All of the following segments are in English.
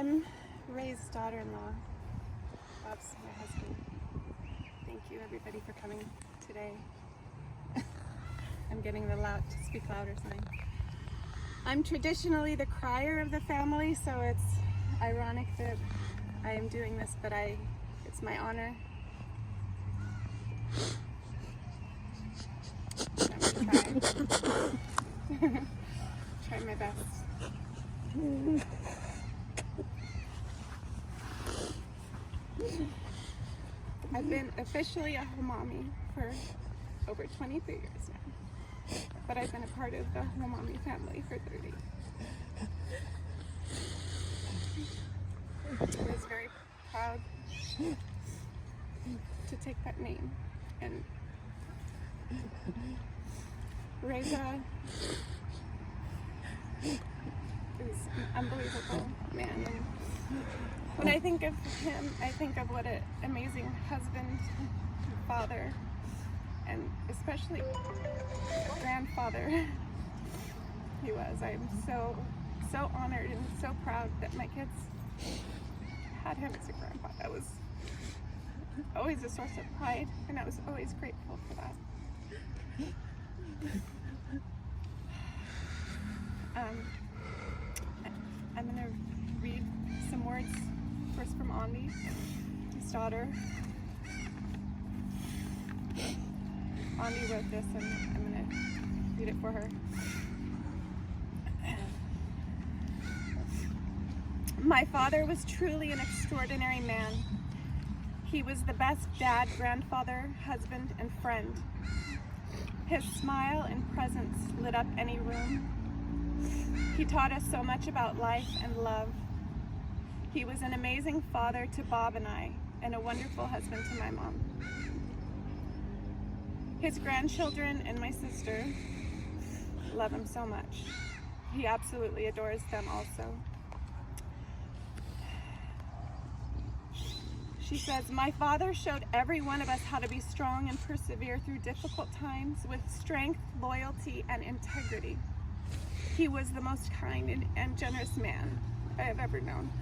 I'm Ray's daughter-in-law. Bob's my husband. Thank you, everybody, for coming today. I'm getting to speak louder sign. I'm traditionally the crier of the family, so it's ironic that I am doing this, but it's my honor. I'm gonna try my best. I've been officially a Homami for over 23 years now, but I've been a part of the Homami family for 30. I was very proud to take that name, and Reza is an unbelievable man, and when I think of him, I think of what an amazing husband, father, and especially grandfather he was. I'm so honored and so proud that my kids had him as a grandpa. That was always a source of pride, and I was always grateful for that. I'm going to read some words first from Andi, his daughter. Andi wrote this, and I'm going to read it for her. My father was truly an extraordinary man. He was the best dad, grandfather, husband, and friend. His smile and presence lit up any room. He taught us so much about life and love. He was an amazing father to Bob and I, and a wonderful husband to my mom. His grandchildren and my sister love him so much. He absolutely adores them also. She says, my father showed every one of us how to be strong and persevere through difficult times with strength, loyalty, and integrity. He was the most kind and generous man I have ever known.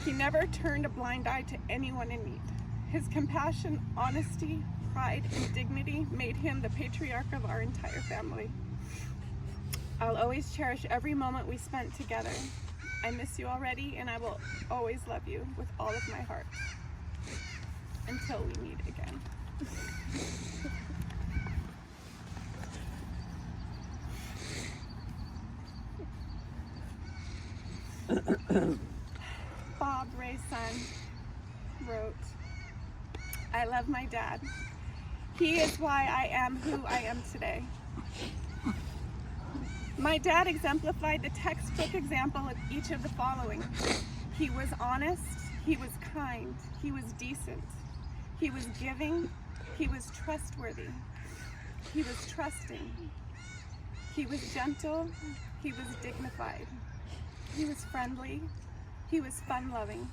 He never turned a blind eye to anyone in need. His compassion, honesty, pride, and dignity made him the patriarch of our entire family. I'll always cherish every moment we spent together. I miss you already, and I will always love you with all of my heart until we meet again. Bob, Ray's son, wrote, I love my dad. He is why I am who I am today. My dad exemplified the textbook example of each of the following. He was honest, he was kind, he was decent, he was giving, he was trustworthy, he was trusting, he was gentle, he was dignified, he was friendly, he was fun-loving,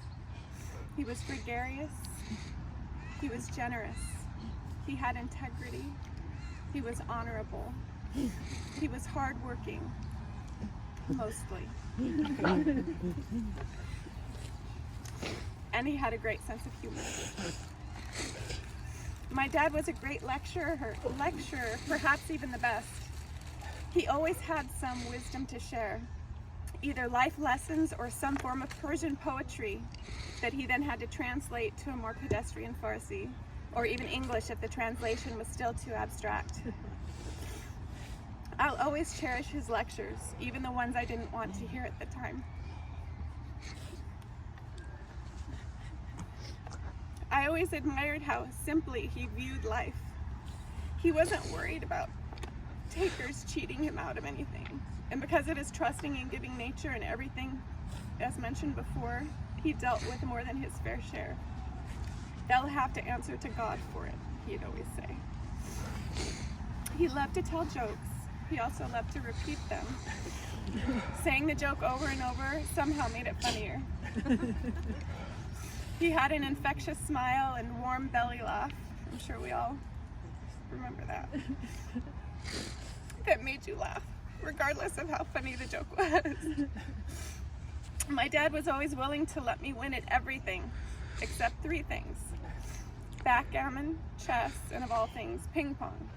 he was gregarious, he was generous, he had integrity, he was honorable, he was hardworking, mostly, and he had a great sense of humor. My dad was a great lecturer, perhaps even the best. He always had some wisdom to share, either life lessons or some form of Persian poetry that he then had to translate to a more pedestrian Farsi, or even English if the translation was still too abstract. I'll always cherish his lectures, even the ones I didn't want to hear at the time. I always admired how simply he viewed life. He wasn't worried about takers cheating him out of anything. And because of his trusting and giving nature and everything, as mentioned before, he dealt with more than his fair share. They'll have to answer to God for it, he'd always say. He loved to tell jokes. He also loved to repeat them. Saying the joke over and over somehow made it funnier. He had an infectious smile and warm belly laugh. I'm sure we all remember that. That made you laugh, regardless of how funny the joke was. My dad was always willing to let me win at everything, except 3 things: backgammon, chess, and of all things, ping pong.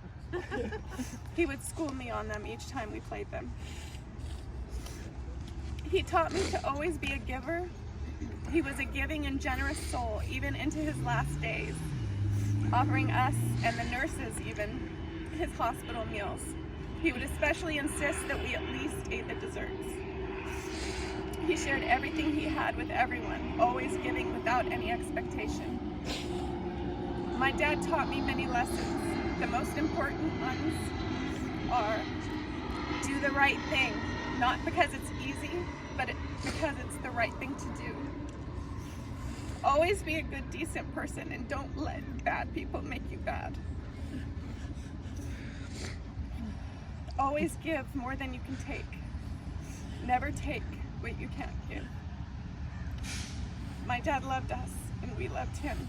He would school me on them each time we played them. He taught me to always be a giver. He was a giving and generous soul, even into his last days, offering us, and the nurses even, his hospital meals. He would especially insist that we at least ate the desserts. He shared everything he had with everyone, always giving without any expectation. My dad taught me many lessons. The most important ones are: do the right thing, not because it's easy, but because it's the right thing to do. Always be a good, decent person, and don't let bad people make you bad. Always give more than you can take. Never take what you can't give. My dad loved us, and we loved him.